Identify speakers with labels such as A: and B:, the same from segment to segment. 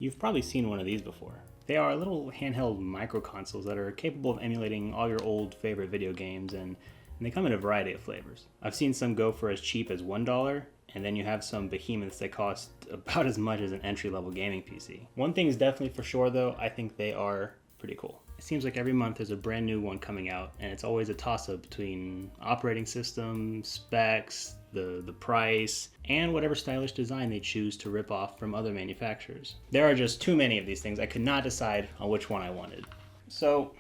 A: You've probably seen one of these before. They are little handheld micro consoles that are capable of emulating all your old favorite video games, and they come in a variety of flavors. I've seen some go for as cheap as $1, and then you have some behemoths that cost about as much as an entry-level gaming PC. One thing is definitely for sure though, I think they are pretty cool. It seems like every month there's a brand new one coming out, and it's always a toss-up between operating system, specs, the price, and whatever stylish design they choose to rip off from other manufacturers. There are just too many of these things. I could not decide on which one I wanted. So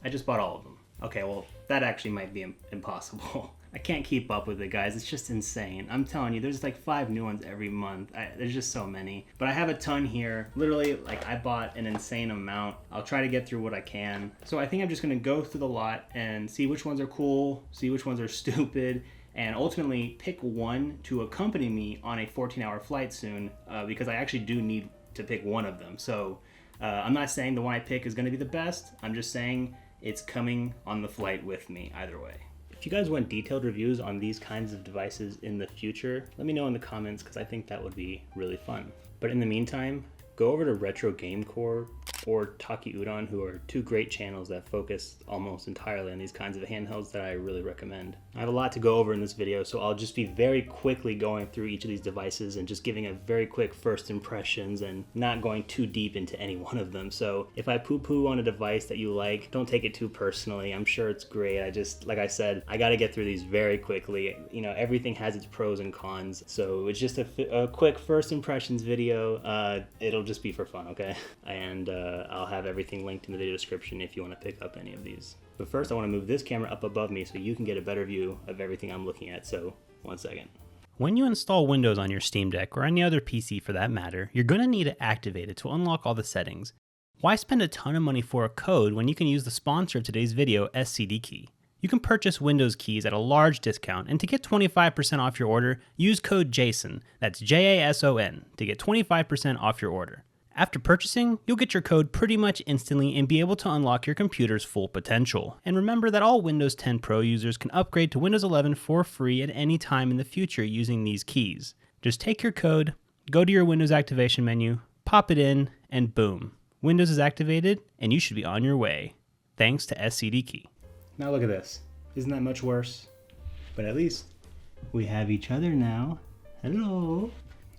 A: I just bought all of them. Okay, well, that actually might be impossible. I can't keep up with it, guys. It's just insane. I'm telling you, there's like 5 new ones every month. There's just so many. But I have a ton here. Literally, like, I bought an insane amount. I'll try to get through what I can. So I think I'm just gonna go through the lot and see which ones are cool, see which ones are stupid, and ultimately pick one to accompany me on a 14-hour flight soon, because I actually do need to pick one of them. So I'm not saying the one I pick is gonna be the best. I'm just saying it's coming on the flight with me either way. If you guys want detailed reviews on these kinds of devices in the future, let me know in the comments, because I think that would be really fun. But in the meantime, go over to Retro Game Core or Taki Udon, who are 2 great channels that focus almost entirely on these kinds of handhelds that I really recommend. I have a lot to go over in this video, so I'll just be very quickly going through each of these devices and just giving a very quick first impressions and not going too deep into any one of them. So if I poo-poo on a device that you like, don't take it too personally. I'm sure it's great. Like I said, I gotta get through these very quickly. You know, everything has its pros and cons, so it's just a quick first impressions video. It'll just be for fun, okay? And I'll have everything linked in the video description if you want to pick up any of these. But first I want to move this camera up above me so you can get a better view of everything I'm looking at, so 1 second. When you install Windows on your Steam Deck, or any other PC for that matter, you're going to need to activate it to unlock all the settings. Why spend a ton of money for a code when you can use the sponsor of today's video, SCD Key? You can purchase Windows keys at a large discount, and to get 25% off your order, use code JASON, that's JASON, to get 25% off your order. After purchasing, you'll get your code pretty much instantly and be able to unlock your computer's full potential. And remember that all Windows 10 Pro users can upgrade to Windows 11 for free at any time in the future using these keys. Just take your code, go to your Windows activation menu, pop it in, and boom. Windows is activated, and you should be on your way. Thanks to SCD Key. Now look at this. Isn't that much worse? But at least we have each other now. Hello.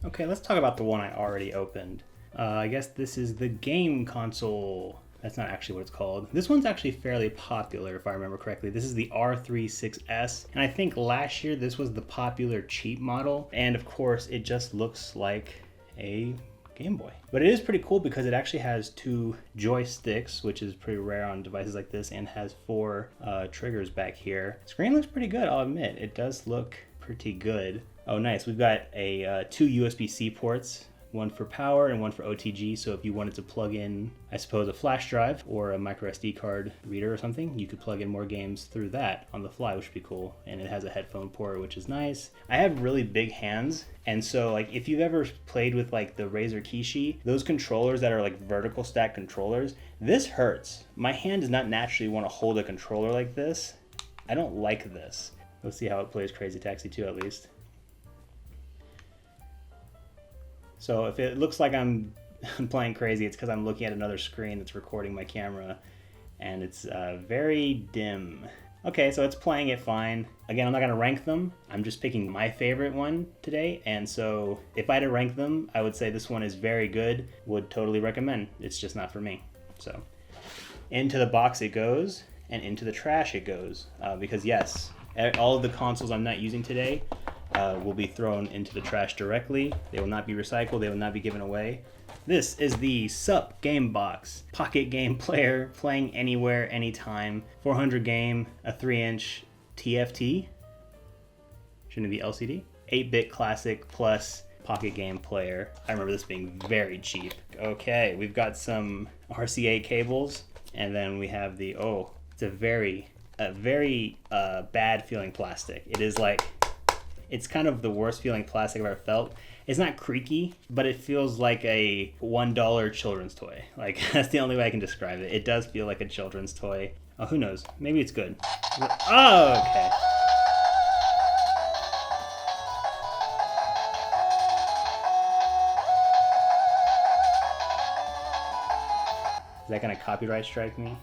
A: Okay, let's talk about the one I already opened. I guess this is the game console. That's not actually what it's called. This one's actually fairly popular, if I remember correctly. This is the R36S, and I think last year this was the popular cheap model, and of course it just looks like a Game Boy. But it is pretty cool because it actually has 2 joysticks, which is pretty rare on devices like this, and has 4 triggers back here. Screen looks pretty good, I'll admit. It does look pretty good. Oh nice, we've got a 2 USB-C ports, one for power and one for OTG, so if you wanted to plug in, I suppose, a flash drive or a micro SD card reader or something, you could plug in more games through that on the fly, which would be cool. And it has a headphone port, which is nice. I have really big hands, and so like if you've ever played with like the Razer Kishi, those controllers that are like vertical stack controllers, this hurts. My hand does not naturally want to hold a controller like this. I don't like this. Let's see how it plays Crazy Taxi 2 at least. So if it looks like I'm playing crazy, it's because I'm looking at another screen that's recording my camera, and it's very dim. Okay, so it's playing it fine. Again, I'm not going to rank them. I'm just picking my favorite one today, and so if I had to rank them, I would say this one is very good. Would totally recommend. It's just not for me. So into the box it goes, and into the trash it goes, because yes, all of the consoles I'm not using today will be thrown into the trash directly. They will not be recycled. They will not be given away. This is the SUP Game Box. Pocket game player, playing anywhere, anytime. 400 game, a 3-inch TFT. Shouldn't it be LCD? 8-bit classic plus pocket game player. I remember this being very cheap. Okay, we've got some RCA cables, and then we have the, oh, it's a very bad feeling plastic. It is like, it's kind of the worst feeling plastic I've ever felt. It's not creaky, but it feels like a $1 children's toy. Like, that's the only way I can describe it. It does feel like a children's toy. Oh, who knows? Maybe it's good. Oh, okay. Is that gonna copyright strike me?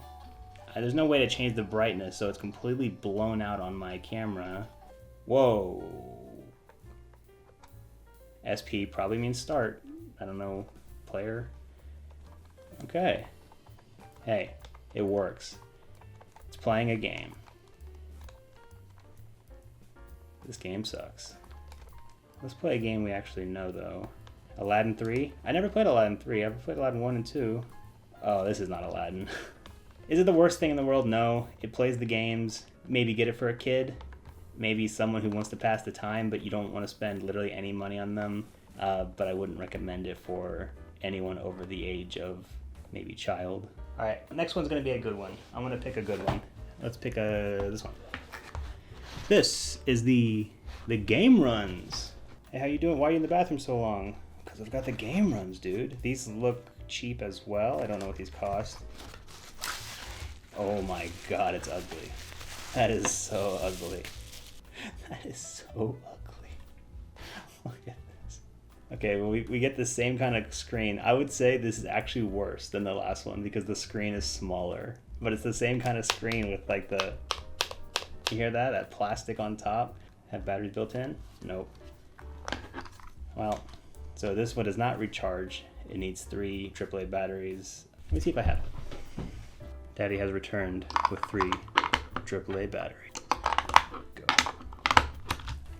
A: There's no way to change the brightness, so it's completely blown out on my camera. Whoa. SP probably means start. I don't know, player. Okay. Hey, it works. It's playing a game. This game sucks. Let's play a game we actually know, though. Aladdin 3? I never played Aladdin 3. I've played Aladdin 1 and 2. Oh, this is not Aladdin. Is it the worst thing in the world? No. It plays the games. Maybe get it for a kid. Maybe someone who wants to pass the time, but you don't want to spend literally any money on them. But I wouldn't recommend it for anyone over the age of maybe child. All right, next one's gonna be a good one. I'm gonna pick a good one. Let's pick this one. This is the game runs. Hey, how you doing? Why are you in the bathroom so long? Because I've got the game runs, dude. These look cheap as well. I don't know what these cost. Oh my god, it's ugly. That is so ugly. That is so ugly. Look at this. Okay, well, we get the same kind of screen. I would say this is actually worse than the last one because the screen is smaller. But it's the same kind of screen with like the... You hear that? That plastic on top? Have batteries built in? Nope. Well, so this one does not recharge. It needs 3 AAA batteries. Let me see if I have it. Daddy has returned with 3 AAA batteries. Go.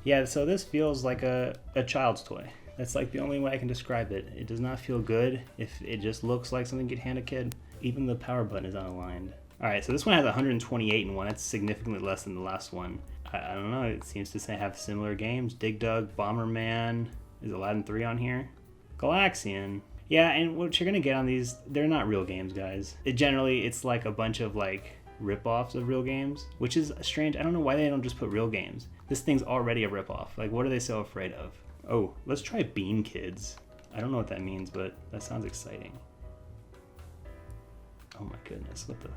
A: Yeah, so this feels like a child's toy. That's like the only way I can describe it. It does not feel good if it just looks like something you'd hand a kid. Even the power button is unaligned. Alright, so this one has 128 in one. That's significantly less than the last one. I don't know, it seems to say have similar games. Dig Dug, Bomberman. Is Aladdin 3 on here? Galaxian. Yeah, and what you're gonna get on these, they're not real games, guys. It's like a bunch of like rip-offs of real games, which is strange. I don't know why they don't just put real games. This thing's already a rip-off. Like, what are they so afraid of? Oh, let's try Bean Kids. I don't know what that means, but that sounds exciting. Oh my goodness, what the...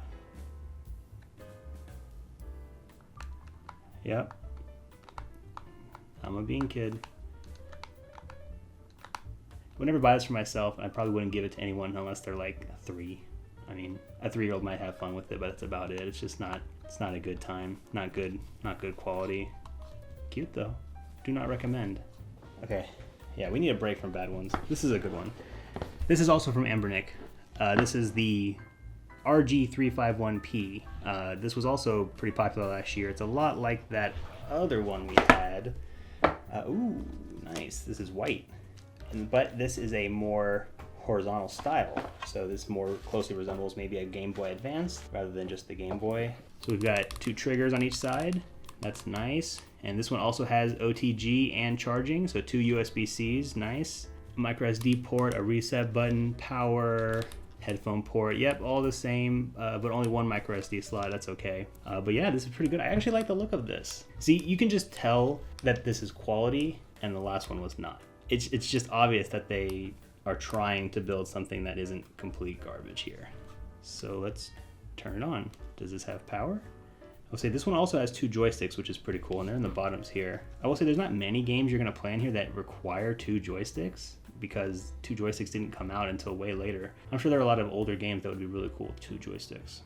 A: Yep. I'm a Bean Kid. I would never buy this for myself. I probably wouldn't give it to anyone unless they're like 3. I mean, a 3-year-old might have fun with it, but that's about it. It's just not, it's not a good time. Not good quality. Cute though. Do not recommend. Okay, yeah, we need a break from bad ones. This is a good one. This is also from Ambernick. This is the RG351P. This was also pretty popular last year. It's a lot like that other one we had. Ooh, nice. This is white. But this is a more horizontal style. So this more closely resembles maybe a Game Boy Advance rather than just the Game Boy. So we've got 2 triggers on each side. That's nice. And this one also has OTG and charging, so 2 USB-Cs, nice. Micro SD port, a reset button, power, headphone port, yep, all the same, but only 1 micro SD slot, that's okay. But yeah, this is pretty good. I actually like the look of this. See, you can just tell that this is quality and the last one was not. It's just obvious that they are trying to build something that isn't complete garbage here. So let's turn it on. Does this have power? I will say this one also has 2 joysticks, which is pretty cool, and they're in the bottoms here. I will say there's not many games you're going to play in here that require 2 joysticks, because 2 joysticks didn't come out until way later. I'm sure there are a lot of older games that would be really cool with 2 joysticks.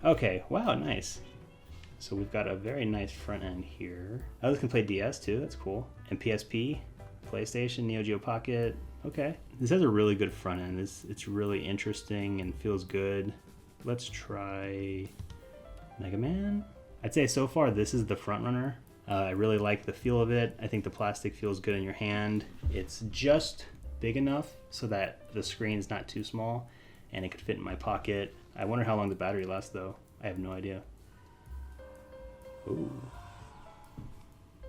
A: Okay, wow, nice. So we've got a very nice front end here. Oh, this can play DS too, that's cool. And PSP, PlayStation, Neo Geo Pocket, okay. This has a really good front end. It's really interesting and feels good. Let's try Mega Man. I'd say so far this is the front runner. I really like the feel of it. I think the plastic feels good in your hand. It's just big enough so that the screen's not too small and it could fit in my pocket. I wonder how long the battery lasts though. I have no idea. Ooh.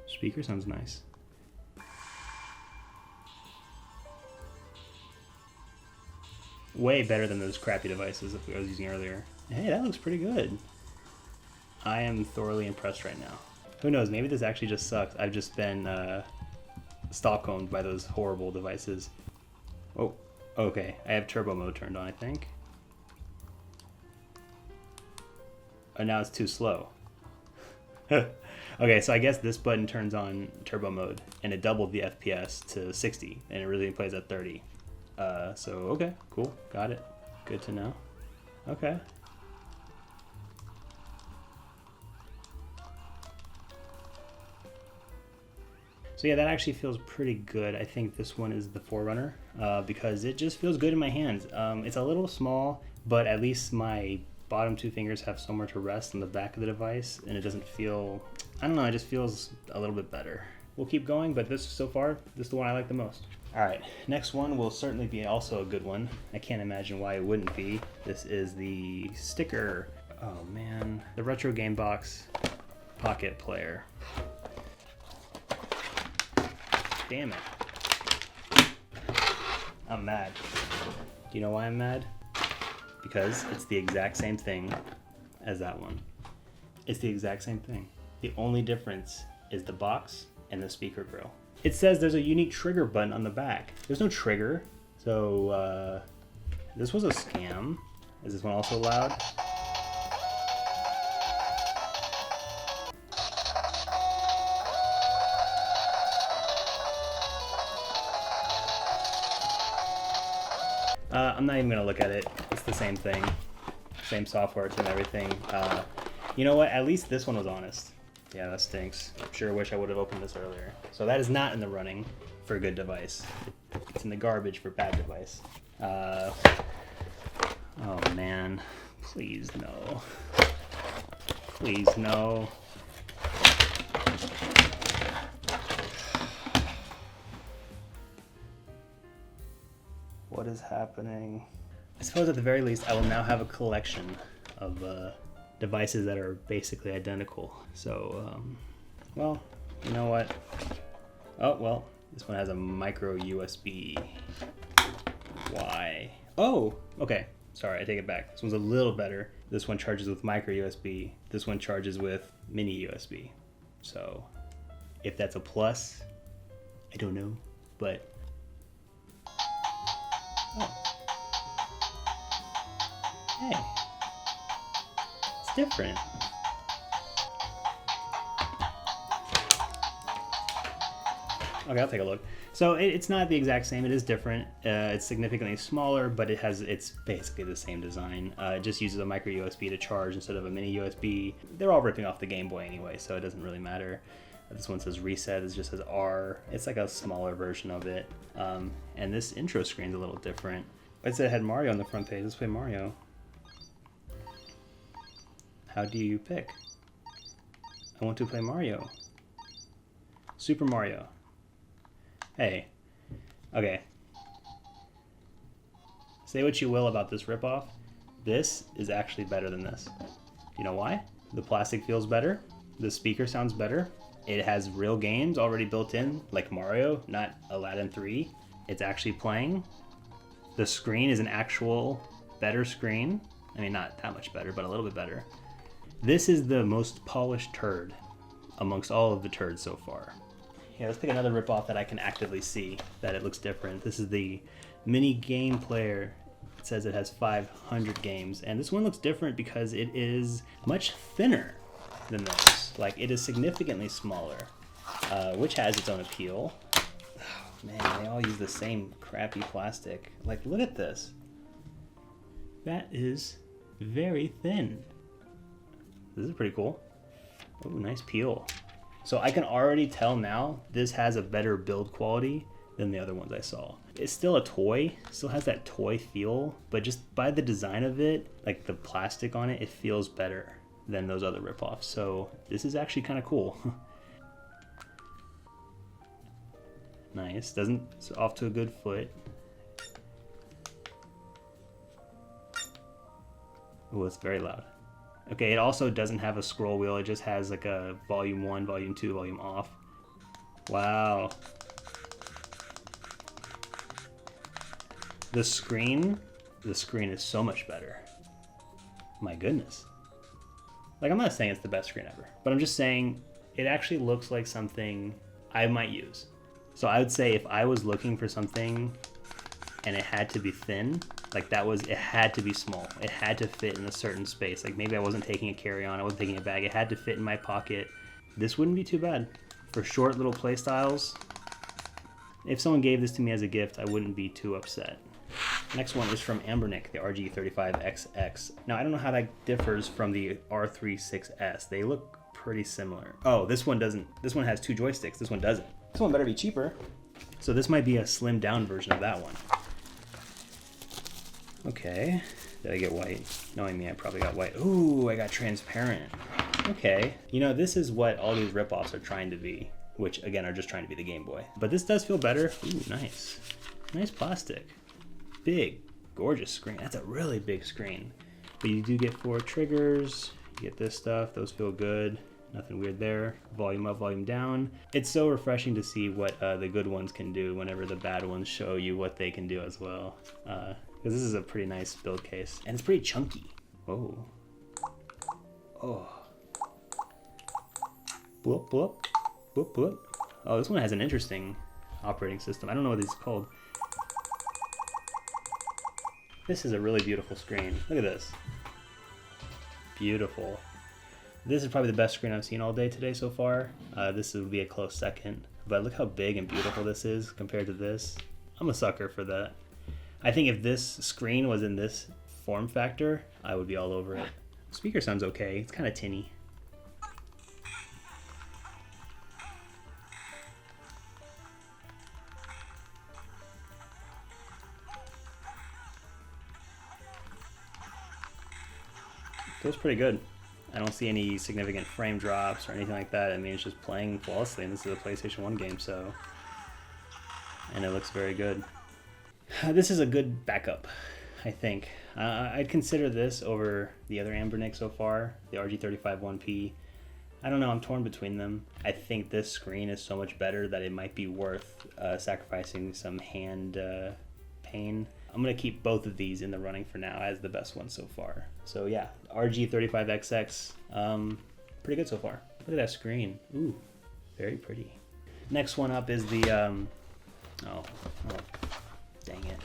A: Speaker sounds nice. Way better than those crappy devices that I was using earlier. Hey, that looks pretty good. I am thoroughly impressed right now. Who knows, maybe this actually just sucks. I've just been Stockholmed by those horrible devices. Oh, okay. I have turbo mode turned on, I think. Oh, now it's too slow. Okay, so I guess this button turns on turbo mode, and it doubled the FPS to 60, and it really plays at 30. So, okay, cool, got it. Good to know. Okay. So yeah, that actually feels pretty good. I think this one is the Forerunner because it just feels good in my hands. It's a little small, but at least my bottom two fingers have somewhere to rest on the back of the device, and it doesn't feel, I don't know, it just feels a little bit better. We'll keep going, but this so far, this is the one I like the most. All right, next one will certainly be also a good one. I can't imagine why it wouldn't be. This is the sticker, oh man, the Retro Game Box Pocket Player. Damn it. I'm mad. Do you know why I'm mad? Because it's the exact same thing as that one. It's the exact same thing. The only difference is the box and the speaker grill. It says there's a unique trigger button on the back. There's no trigger, so this was a scam. Is this one also loud? I'm not even gonna look at it. It's the same thing. Same software and everything. You know what? At least this one was honest. Yeah, that stinks. Sure wish I would have opened this earlier. So that is not in the running for a good device. It's in the garbage for bad device. Oh man. Please no. Please no. What is happening? I suppose at the very least I will now have a collection of devices that are basically identical. So, well, you know what? Oh, well, this one has a micro USB. Why? Oh, okay. Sorry, I take it back. This one's a little better. This one charges with micro USB. This one charges with mini USB. So, if that's a plus, I don't know, but oh. Hey, it's different. Okay, I'll take a look. So it's not the exact same. It is different. It's significantly smaller, but it's basically the same design. It just uses a micro USB to charge instead of a mini USB. They're all ripping off the Game Boy anyway, so it doesn't really matter. This one says reset. It just says R. It's like a smaller version of it. And this intro screen's a little different. It said it had Mario on the front page. Let's play Mario. How do you pick? I want to play Mario. Super Mario. Hey. Okay. Say what you will about this ripoff. This is actually better than this. You know why? The plastic feels better. The speaker sounds better. It has real games already built in, like Mario, not Aladdin 3. It's actually playing. The screen is an actual better screen. I mean, not that much better, but a little bit better. This is the most polished turd amongst all of the turds so far. Yeah, let's pick another ripoff that I can actively see that it looks different. This is the mini game player. It says it has 500 games, and this one looks different because it is much thinner than those. Like, it is significantly smaller, which has its own appeal. Oh, man, they all use the same crappy plastic. Like, look at this. That is very thin. This is pretty cool. Oh, nice peel. So I can already tell now this has a better build quality than the other ones I saw. It's still a toy, still has that toy feel, but just by the design of it, like the plastic on it, it feels better than those other ripoffs. So this is actually kind of cool. Nice, it's off to a good foot. Oh, it's very loud. Okay, it also doesn't have a scroll wheel. It just has like a volume 1, volume 2, volume off. Wow. The screen is so much better. My goodness. Like, I'm not saying it's the best screen ever, but I'm just saying it actually looks like something I might use. So I would say if I was looking for something and it had to be thin, like it had to be small. It had to fit in a certain space. Like maybe I wasn't taking a carry-on, I wasn't taking a bag. It had to fit in my pocket. This wouldn't be too bad. For short little play styles, if someone gave this to me as a gift, I wouldn't be too upset. Next one is from Ambernick, the RG35XX. Now I don't know how that differs from the R36S. They look pretty similar. Oh, this one doesn't. This one has 2 joysticks. This one doesn't. This one better be cheaper. So this might be a slimmed down version of that one. Okay. Did I get white? Knowing me, I probably got white. Ooh, I got transparent. Okay. You know, this is what all these ripoffs are trying to be, which again are just trying to be the Game Boy. But this does feel better. Ooh, nice. Nice plastic. Big, gorgeous screen. That's a really big screen. But you do get 4 triggers. You get this stuff. Those feel good. Nothing weird there. Volume up, volume down. It's so refreshing to see what the good ones can do whenever the bad ones show you what they can do as well. Because this is a pretty nice build case. And it's pretty chunky. Whoa. Oh. Bloop, bloop. Bloop, bloop. Oh, this one has an interesting operating system. I don't know what this is called. This is a really beautiful screen. Look at this. Beautiful. This is probably the best screen I've seen all day today so far. This would be a close second. But look how big and beautiful this is compared to this. I'm a sucker for that. I think if this screen was in this form factor, I would be all over it. Speaker sounds okay. It's kind of tinny. Feels pretty good. I don't see any significant frame drops or anything like that. I mean, it's just playing flawlessly, and this is a PlayStation 1 game, so... And it looks very good. This is a good backup, I think. I'd consider this over the other Ambernick so far, the RG35 1P. I don't know, I'm torn between them. I think this screen is so much better that it might be worth sacrificing some hand pain. I'm going to keep both of these in the running for now as the best one so far. So yeah, RG35XX, pretty good so far. Look at that screen. Ooh, very pretty. Next one up is the, oh, dang it.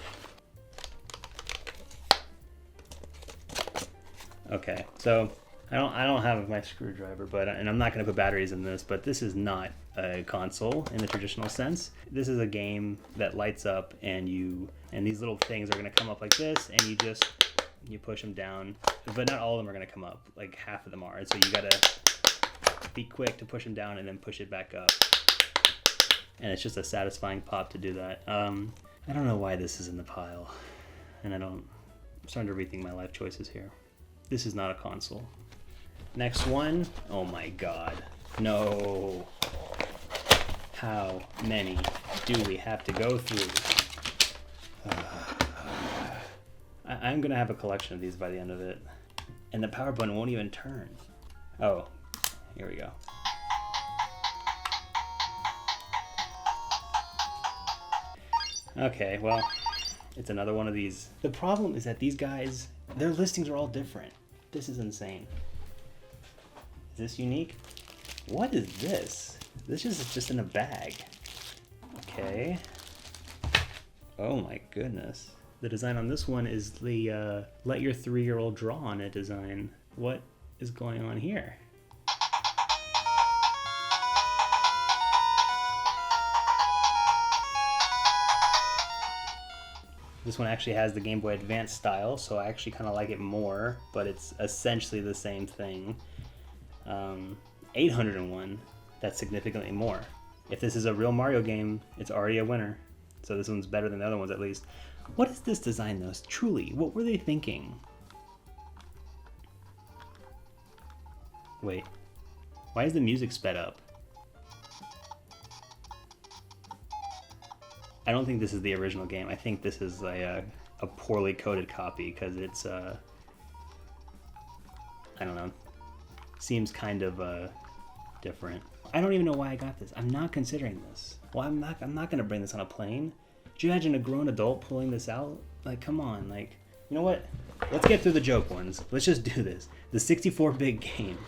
A: Okay, so I don't have my screwdriver, but and I'm not going to put batteries in this, but this is not a console in the traditional sense. This is a game that lights up, and these little things are going to come up like this, and you push them down, but not all of them are going to come up. Like half of them are, and so you got to be quick to push them down and then push it back up. And it's just a satisfying pop to do that. I don't know why this is in the pile, and I'm starting to rethink my life choices here. This is not a console. Next one, oh my god, no. How many do we have to go through? I'm gonna have a collection of these by the end of it. And the power button won't even turn. Oh, here we go. Okay, well, it's another one of these. The problem is that these guys, their listings are all different. This is insane. Is this unique? What is this? This is just in a bag. Okay. Oh my goodness. The design on this one is the let your 3-year-old draw on it design. What is going on here? This one actually has the Game Boy Advance style, so I actually kind of like it more, but it's essentially the same thing. 801, that's significantly more. If this is a real Mario game, it's already a winner. So this one's better than the other ones at least. What is this design though? Truly, what were they thinking? Wait, why is the music sped up? I don't think this is the original game. I think this is a poorly coded copy because it's, I don't know, seems kind of different. I don't even know why I got this. I'm not considering this. Well, I'm not gonna bring this on a plane. Do you imagine a grown adult pulling this out? Like, come on, like, you know what? Let's get through the joke ones. Let's just do this. The 64-bit game.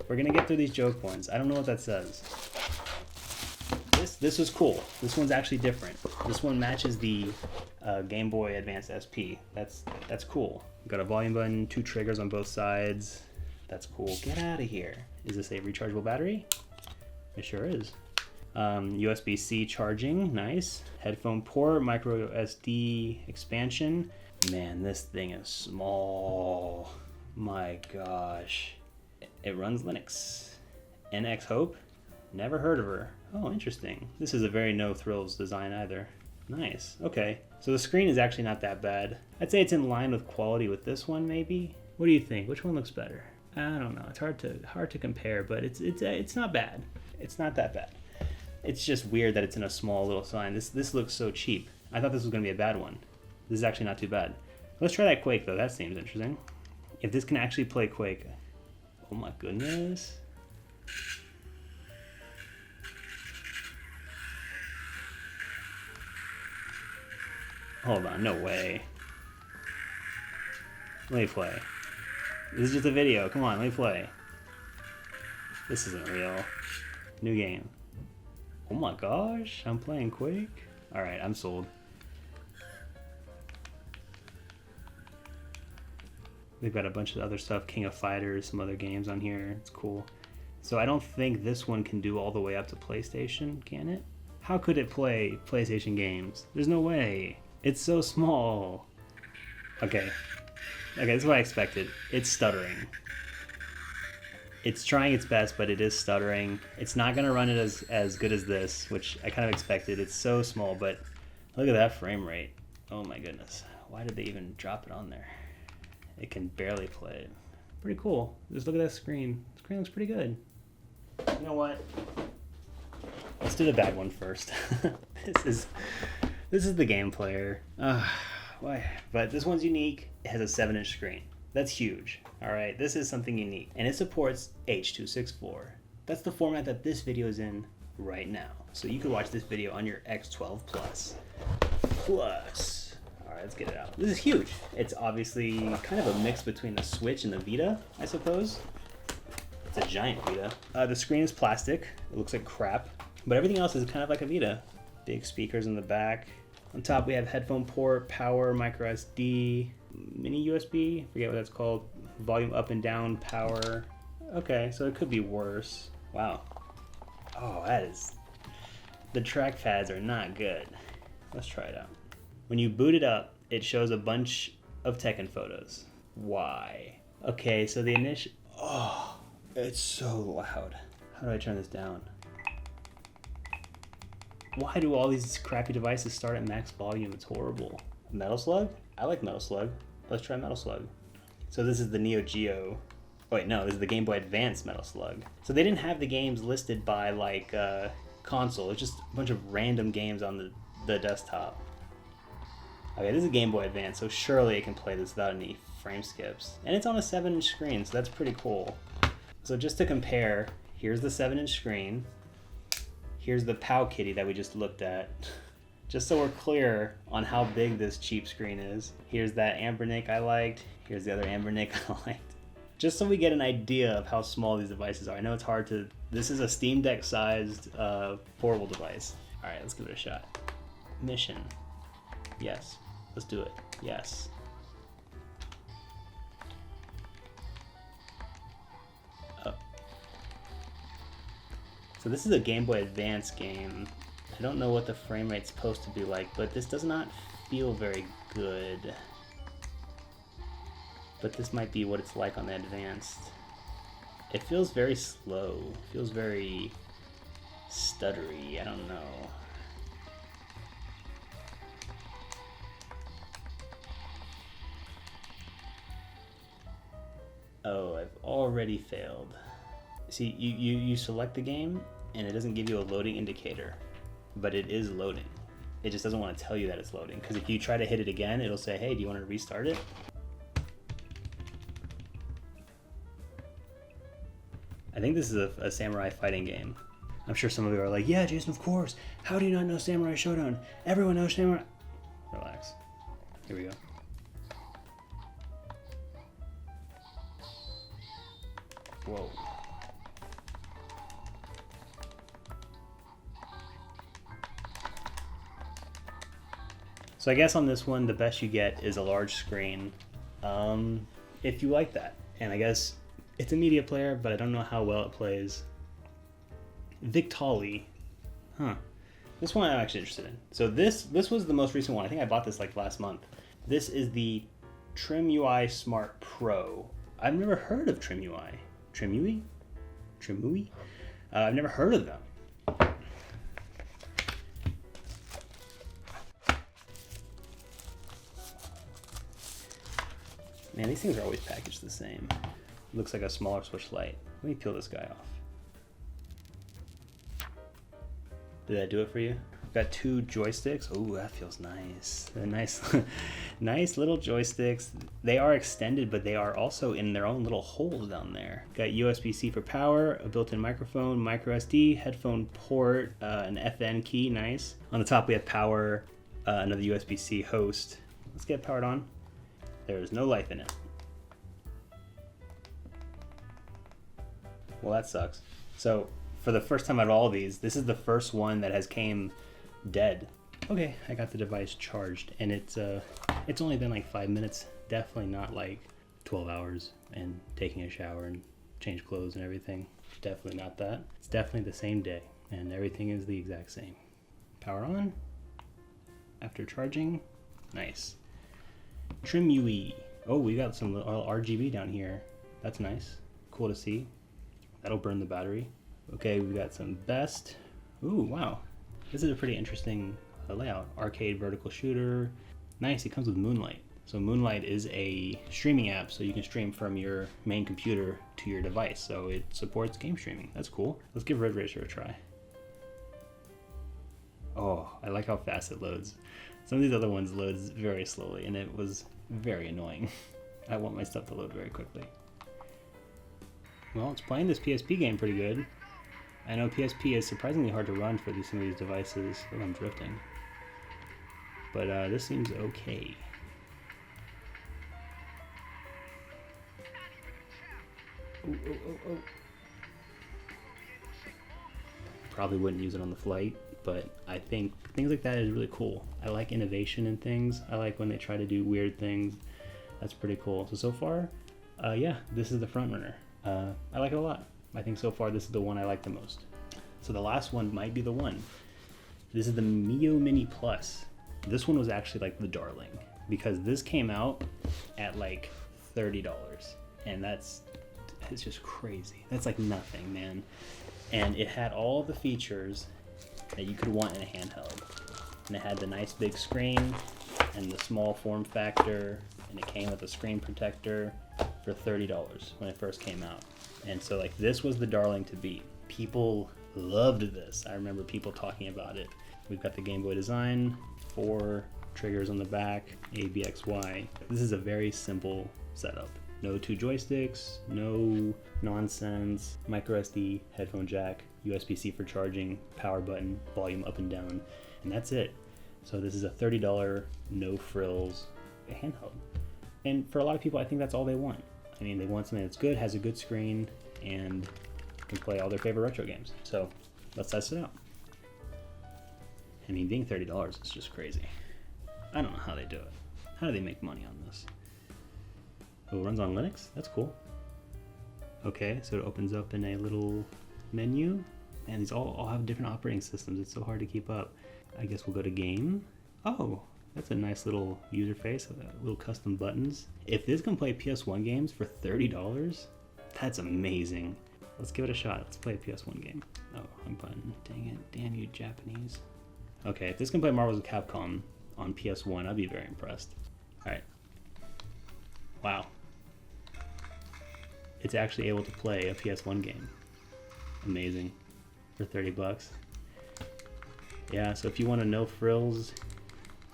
A: We're gonna get through these joke ones. I don't know what that says. This was cool. This one's actually different. This one matches the Game Boy Advance SP. That's cool. Got a volume button, 2 triggers on both sides. That's cool. Get out of here. Is this a rechargeable battery? It sure is. USB-C charging, nice. Headphone port, micro SD expansion. Man, this thing is small. My gosh. It runs Linux. NX Hope? Never heard of her. Oh, interesting. This is a very no thrills design either. Nice, okay. So the screen is actually not that bad. I'd say it's in line with quality with this one, maybe. What do you think? Which one looks better? I don't know. It's hard to compare, but it's not bad. It's not that bad. It's just weird that it's in a small little sign. This looks so cheap. I thought this was gonna be a bad one. This is actually not too bad. Let's try that Quake though. That seems interesting. If this can actually play Quake, oh my goodness. Hold on, no way. Let me play. This is just a video. Come on, let me play. This isn't real. New game. Oh my gosh, I'm playing Quake? Alright, I'm sold. They've got a bunch of other stuff, King of Fighters, some other games on here. It's cool. So I don't think this one can do all the way up to PlayStation, can it? How could it play PlayStation games? There's no way. It's so small. Okay. Okay, this is what I expected. It's stuttering. It's trying its best, but it is stuttering. It's not going to run it as good as this, which I kind of expected. It's so small, but look at that frame rate. Oh my goodness. Why did they even drop it on there? It can barely play it. Pretty cool. Just look at that screen. The screen looks pretty good. You know what? Let's do the bad one first. This is the game player. Why? But this one's unique. It has a 7-inch screen. That's huge. All right, this is something unique, and it supports H.264. That's the format that this video is in right now. So you could watch this video on your X12 Plus. All right, let's get it out. This is huge. It's obviously kind of a mix between the Switch and the Vita, I suppose. It's a giant Vita. The screen is plastic. It looks like crap, but everything else is kind of like a Vita. Big speakers in the back. On top we have headphone port, power, micro SD, mini USB, forget what that's called, volume up and down, power. Okay, so it could be worse. Wow. Oh, the track pads are not good. Let's try it out. When you boot it up, it shows a bunch of Tekken photos. Why? Okay, so the initial, oh, it's so loud. How do I turn this down? Why do all these crappy devices start at max volume? It's horrible. Metal Slug? I like Metal Slug. Let's try Metal Slug. So this is the Neo Geo. Oh wait, no, this is the Game Boy Advance Metal Slug. So they didn't have the games listed by like console. It's just a bunch of random games on the desktop. Okay, this is a Game Boy Advance, so surely it can play this without any frame skips. And it's on a 7-inch screen, so that's pretty cool. So just to compare, here's the 7-inch screen. Here's the POW Kitty that we just looked at. Just so we're clear on how big this cheap screen is. Here's that Ambernick I liked. Here's the other Ambernick I liked. Just so we get an idea of how small these devices are. I know it's hard to... This is a Steam Deck sized portable device. Alright, let's give it a shot. Mission. Yes. Let's do it. Yes. So this is a Game Boy Advance game. I don't know what the frame rate's supposed to be like, but this does not feel very good. But this might be what it's like on the Advanced. It feels very slow. It feels very stuttery. I don't know. Oh, I've already failed. See, you select the game, and it doesn't give you a loading indicator, but it is loading. It just doesn't want to tell you that it's loading, because if you try to hit it again, it'll say, hey, do you want to restart it? I think this is a samurai fighting game. I'm sure some of you are like, yeah, Jason, of course. How do you not know Samurai Shodown? Everyone knows Samurai... Relax. Here we go. Whoa. So I guess on this one, the best you get is a large screen, if you like that. And I guess it's a media player, but I don't know how well it plays. Victali, Huh. This one I'm actually interested in. So this was the most recent one. I think I bought this like last month. This is the Trim UI Smart Pro. I've never heard of Trim UI. Trim UI? Trim UI? I've never heard of them. Man, these things are always packaged the same. Looks like a smaller Switch Lite. Let me peel this guy off. Did that do it for you? Got 2 joysticks. Oh, that feels nice. They're nice, nice little joysticks. They are extended, but they are also in their own little holes down there. Got USB-C for power, a built-in microphone, micro SD, headphone port, an FN key, nice. On the top we have power, another USB-C host. Let's get it powered on. There is no life in it. Well, that sucks. So for the first time out of all of these, this is the first one that has came dead. Okay, I got the device charged, and it's only been like 5 minutes. Definitely not like 12 hours and taking a shower and change clothes and everything. Definitely not that. It's definitely the same day, and everything is the exact same. Power on. After charging, nice. Trim UI. Oh, we got some RGB down here. That's nice. Cool to see. That'll burn the battery. Okay, we got some best. Ooh, wow. This is a pretty interesting layout. Arcade vertical shooter. Nice, it comes with Moonlight. So Moonlight is a streaming app, so you can stream from your main computer to your device. So it supports game streaming. That's cool. Let's give Red Racer a try. Oh, I like how fast it loads. Some of these other ones loads very slowly, and it was very annoying. I want my stuff to load very quickly. Well, it's playing this PSP game pretty good. I know PSP is surprisingly hard to run for some of these devices. Oh, I'm drifting. But this seems okay. Oh, oh, oh, oh. Probably wouldn't use it on the flight, but I think things like that is really cool. I like innovation in things. I like when they try to do weird things. That's pretty cool. So far, yeah, this is the front runner. I like it a lot. I think so far this is the one I like the most. So the last one might be the one. This is the Mio Mini Plus. This one was actually like the darling because this came out at like $30, and it's just crazy. That's like nothing, man. And it had all the features that you could want in a handheld. And it had the nice big screen and the small form factor, and it came with a screen protector for $30 when it first came out. And so like this was the darling to beat. People loved this. I remember people talking about it. We've got the Game Boy design, 4 triggers on the back, A, B, X, Y. This is a very simple setup. No 2 joysticks, no nonsense, micro SD, headphone jack, USB-C for charging, power button, volume up and down, and that's it. So this is a $30 no frills handheld. And for a lot of people, I think that's all they want. I mean, they want something that's good, has a good screen, and can play all their favorite retro games. So let's test it out. I mean, being $30 is just crazy. I don't know how they do it. How do they make money on this? Oh, it runs on Linux? That's cool. Okay, so it opens up in a little menu, and these all have different operating systems. It's so hard to keep up. I guess we'll go to game. Oh, that's a nice little user face, little custom buttons. If this can play PS1 games for $30, that's amazing. Let's give it a shot. Let's play a PS1 game. Oh, wrong button. Dang it. Damn you, Japanese. Okay, if this can play Marvel's Capcom on PS1, I'd be very impressed. All right. Wow. It's actually able to play a PS1 game. Amazing. For $30. Yeah, so if you want a no frills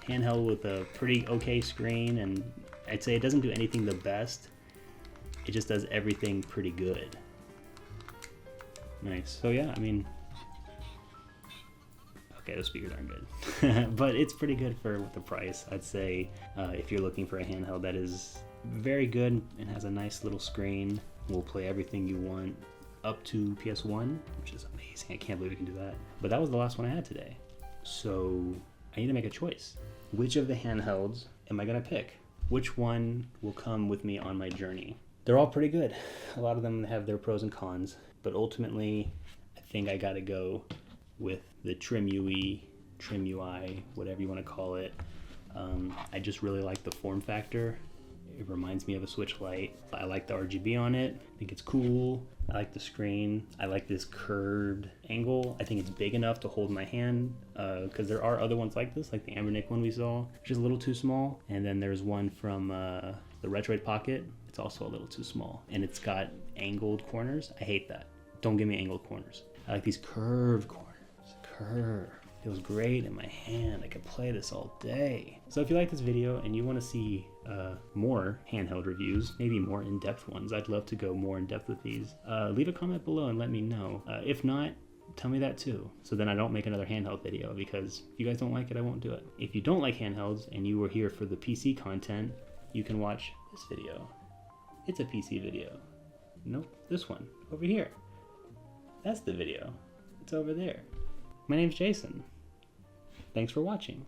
A: handheld with a pretty okay screen, and I'd say it doesn't do anything the best, it just does everything pretty good. Nice. So yeah, I mean, okay, the speakers aren't good, but it's pretty good for the price. I'd say if you're looking for a handheld that is very good and has a nice little screen, will play everything you want up to PS1, which is amazing. I can't believe we can do that. But that was the last one I had today. So I need to make a choice. Which of the handhelds am I gonna pick? Which one will come with me on my journey? They're all pretty good. A lot of them have their pros and cons, but ultimately I think I gotta go with the trim UI, whatever you want to call it. I just really like the form factor. It reminds me of a Switch Lite. I like the RGB on it. I think it's cool. I like the screen. I like this curved angle. I think it's big enough to hold in my hand, because there are other ones like this, like the Ambernick one we saw, which is a little too small. And then there's one from the Retroid Pocket. It's also a little too small. And it's got angled corners. I hate that. Don't give me angled corners. I like these curved corners. Curve. Feels great in my hand. I could play this all day. So if you like this video and you want to see more handheld reviews, maybe more in-depth ones, I'd love to go more in-depth with these. Leave a comment below and let me know. If not, tell me that too, so then I don't make another handheld video, because if you guys don't like it, I won't do it. If you don't like handhelds and you were here for the PC content, you can watch this video. It's a PC video. Nope, this one over here. That's the video. It's over there. My name's Jason. Thanks for watching.